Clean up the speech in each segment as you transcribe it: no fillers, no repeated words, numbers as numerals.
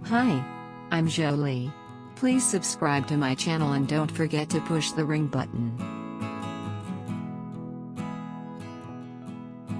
Hi, I'm Jolie. Please subscribe to my channel and don't forget to push the ring button.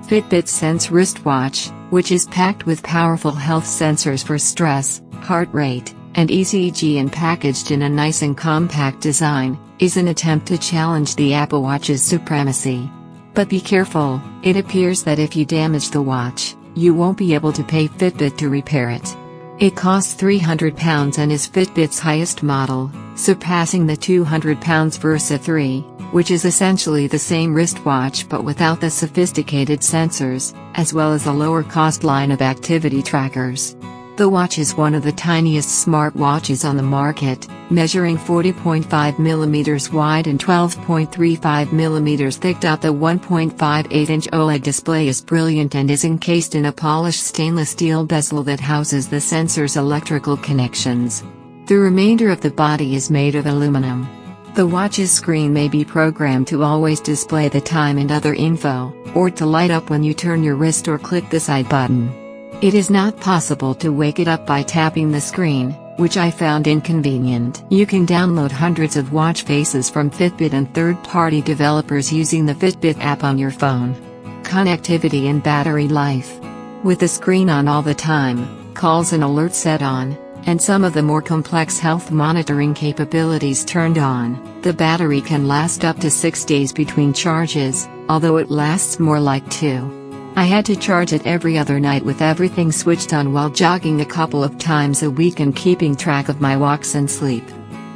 Fitbit Sense wristwatch, which is packed with powerful health sensors for stress, heart rate, and ECG and packaged in a nice and compact design, is an attempt to challenge the Apple Watch's supremacy. But be careful, it appears that if you damage the watch, you won't be able to pay Fitbit to repair it. It costs £300 and is Fitbit's highest model, surpassing the £200 Versa 3, which is essentially the same wristwatch but without the sophisticated sensors, as well as a lower-cost line of activity trackers. The watch is one of the tiniest smartwatches on the market, measuring 40.5mm wide and 12.35mm thick. The 1.58-inch OLED display is brilliant and is encased in a polished stainless steel bezel that houses the sensor's electrical connections. The remainder of the body is made of aluminum. The watch's screen may be programmed to always display the time and other info, or to light up when you turn your wrist or click the side button. It is not possible to wake it up by tapping the screen, which I found inconvenient. You can download hundreds of watch faces from Fitbit and third-party developers using the Fitbit app on your phone. Connectivity and battery life. With the screen on all the time, calls and alerts set on, and some of the more complex health monitoring capabilities turned on, the battery can last up to 6 days between charges, although it lasts more like 2. I had to charge it every other night with everything switched on while jogging a couple of times a week and keeping track of my walks and sleep.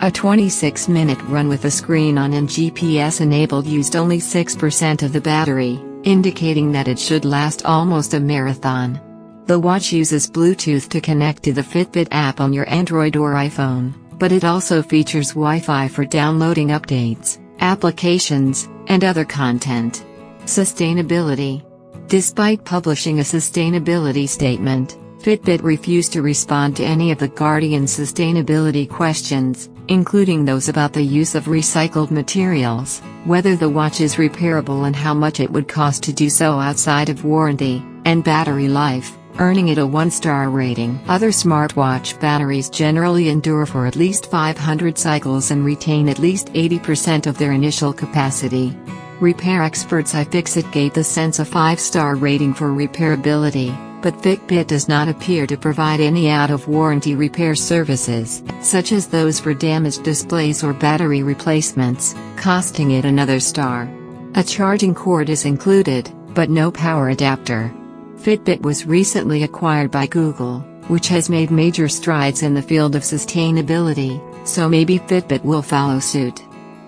A 26-minute run with the screen on and GPS enabled used only 6% of the battery, indicating that it should last almost a marathon. The watch uses Bluetooth to connect to the Fitbit app on your Android or iPhone, but it also features Wi-Fi for downloading updates, applications, and other content. Sustainability. Despite publishing a sustainability statement, Fitbit refused to respond to any of the Guardian sustainability questions, including those about the use of recycled materials, whether the watch is repairable and how much it would cost to do so outside of warranty, and battery life, earning it a 1-star rating. Other smartwatch batteries generally endure for at least 500 cycles and retain at least 80% of their initial capacity. Repair experts iFixit gave the Sense a 5-star rating for repairability, but Fitbit does not appear to provide any out-of-warranty repair services, such as those for damaged displays or battery replacements, costing it another star. A charging cord is included, but no power adapter. Fitbit was recently acquired by Google, which has made major strides in the field of sustainability, so maybe Fitbit will follow suit.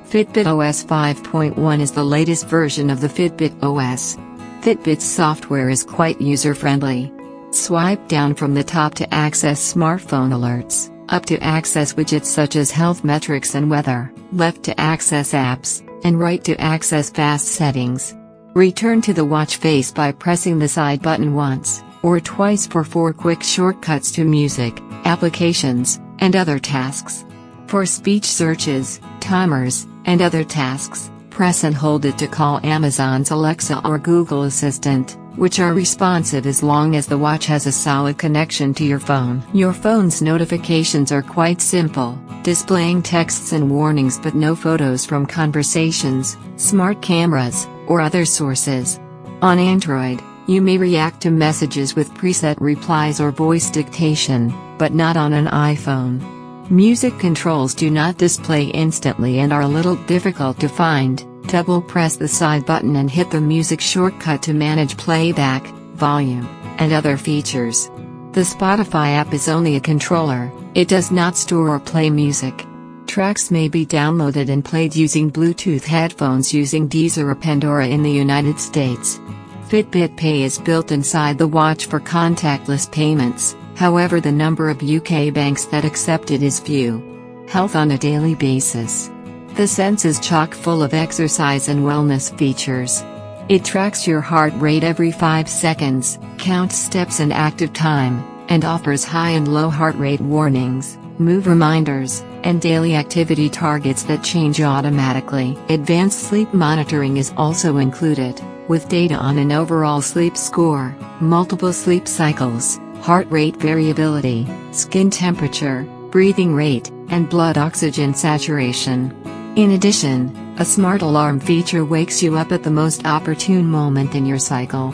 Fitbit OS 5.1 is the latest version of the Fitbit OS. Fitbit's software is quite user-friendly. Swipe down from the top to access smartphone alerts, up to access widgets such as health metrics and weather, left to access apps, and right to access fast settings. Return to the watch face by pressing the side button once, or twice for 4 quick shortcuts to music, applications, and other tasks. For speech searches, timers, and other tasks, press and hold it to call Amazon's Alexa or Google Assistant, which are responsive as long as the watch has a solid connection to your phone. Your phone's notifications are quite simple, displaying texts and warnings but no photos from conversations, smart cameras, or other sources. On Android, you may react to messages with preset replies or voice dictation, but not on an iPhone. Music controls do not display instantly and are a little difficult to find. Double press the side button and hit the music shortcut to manage playback, volume, and other features. The Spotify app is only a controller, it does not store or play music. Tracks may be downloaded and played using Bluetooth headphones using Deezer or Pandora in the United States. Fitbit Pay is built inside the watch for contactless payments. However, the number of UK banks that accept it is few. Health on a daily basis. The Sense is chock full of exercise and wellness features. It tracks your heart rate every 5 seconds, counts steps and active time, and offers high and low heart rate warnings, move reminders, and daily activity targets that change automatically. Advanced sleep monitoring is also included, with data on an overall sleep score, multiple sleep cycles, heart rate variability, skin temperature, breathing rate, and blood oxygen saturation. In addition, a smart alarm feature wakes you up at the most opportune moment in your cycle.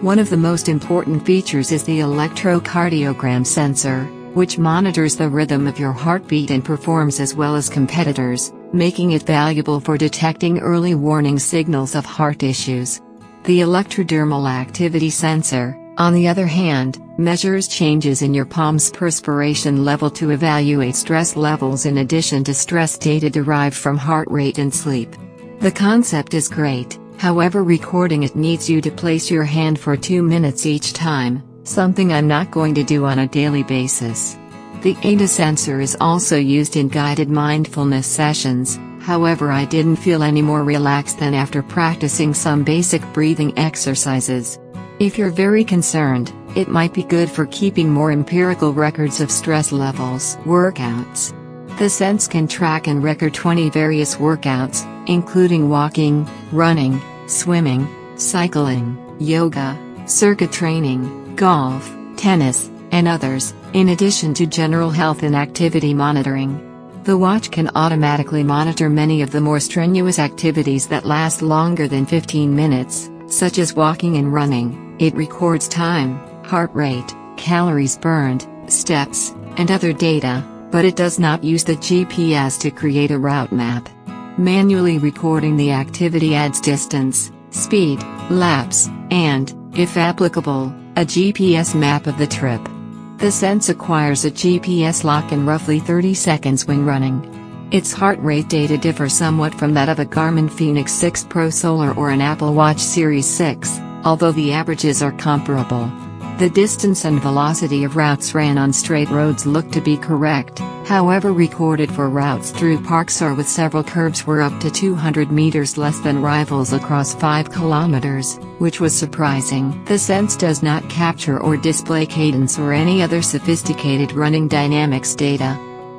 One of the most important features is the electrocardiogram sensor, which monitors the rhythm of your heartbeat and performs as well as competitors, making it valuable for detecting early warning signals of heart issues. The electrodermal activity sensor, on the other hand, measures changes in your palm's perspiration level to evaluate stress levels in addition to stress data derived from heart rate and sleep. The concept is great, however recording it needs you to place your hand for 2 minutes each time, something I'm not going to do on a daily basis. The ADA sensor is also used in guided mindfulness sessions, however I didn't feel any more relaxed than after practicing some basic breathing exercises. If you're very concerned, it might be good for keeping more empirical records of stress levels. Workouts. The Sense can track and record 20 various workouts, including walking, running, swimming, cycling, yoga, circuit training, golf, tennis, and others, in addition to general health and activity monitoring. The watch can automatically monitor many of the more strenuous activities that last longer than 15 minutes, such as walking and running. It records time, heart rate, calories burned, steps, and other data, but it does not use the GPS to create a route map. Manually recording the activity adds distance, speed, laps, and, if applicable, a GPS map of the trip. The Sense acquires a GPS lock in roughly 30 seconds when running. Its heart rate data differ somewhat from that of a Garmin Fenix 6 Pro Solar or an Apple Watch Series 6, although the averages are comparable. The distance and velocity of routes ran on straight roads look to be correct, however recorded for routes through parks or with several curves were up to 200 meters less than rivals across 5 kilometers, which was surprising. The Sense does not capture or display cadence or any other sophisticated running dynamics data.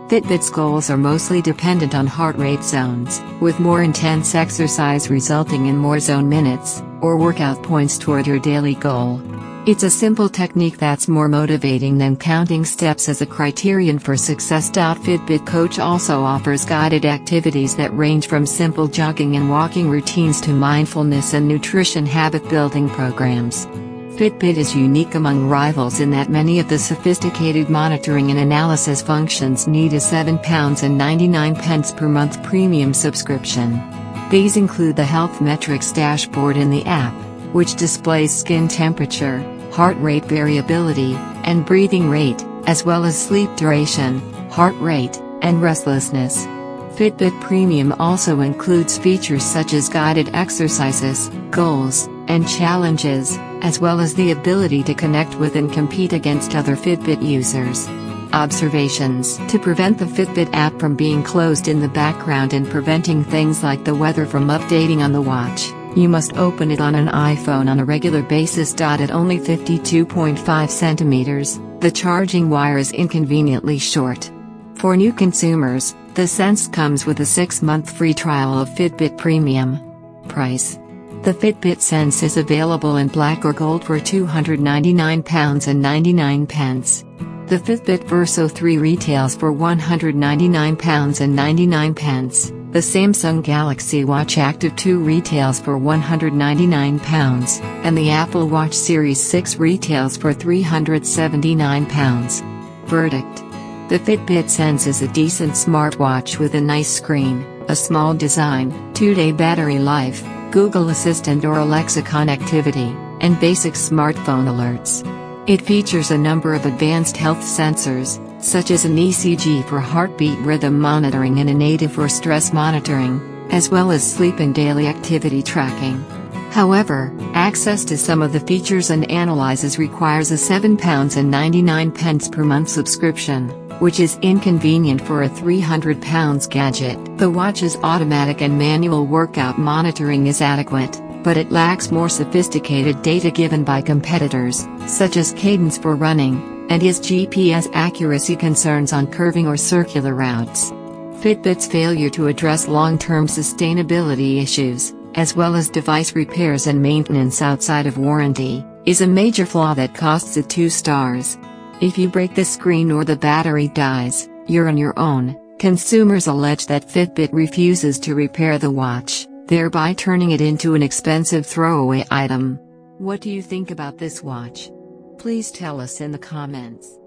Fitbit's goals are mostly dependent on heart rate zones, with more intense exercise resulting in more zone minutes, or workout points toward your daily goal. It's a simple technique that's more motivating than counting steps as a criterion for success. Fitbit Coach also offers guided activities that range from simple jogging and walking routines to mindfulness and nutrition habit-building programs. Fitbit is unique among rivals in that many of the sophisticated monitoring and analysis functions need a £7.99 per month premium subscription. These include the health metrics dashboard in the app, which displays skin temperature, heart rate variability, and breathing rate, as well as sleep duration, heart rate, and restlessness. Fitbit Premium also includes features such as guided exercises, goals, and challenges, as well as the ability to connect with and compete against other Fitbit users. Observations. To prevent the Fitbit app from being closed in the background and preventing things like the weather from updating on the watch, you must open it on an iPhone on a regular basis. At only 52.5 centimeters, the charging wire is inconveniently short. For new consumers, the Sense comes with a 6-month free trial of Fitbit Premium. Price. The Fitbit Sense is available in black or gold for £299.99. The Fitbit Verso 3 retails for £199.99. The Samsung Galaxy Watch Active 2 retails for £199, and the Apple Watch Series 6 retails for £379. Verdict. The Fitbit Sense is a decent smartwatch with a nice screen, a small design, 2-day battery life, Google Assistant or Alexa connectivity, and basic smartphone alerts. It features a number of advanced health sensors, such as an ECG for heartbeat rhythm monitoring and a native for stress monitoring, as well as sleep and daily activity tracking. However, access to some of the features and analyses requires a £7.99 per month subscription, which is inconvenient for a £300 gadget. The watch's automatic and manual workout monitoring is adequate, but it lacks more sophisticated data given by competitors, such as cadence for running, and has GPS accuracy concerns on curving or circular routes. Fitbit's failure to address long-term sustainability issues, as well as device repairs and maintenance outside of warranty, is a major flaw that costs it 2 stars. If you break the screen or the battery dies, you're on your own. Consumers allege that Fitbit refuses to repair the watch, thereby turning it into an expensive throwaway item. What do you think about this watch? Please tell us in the comments.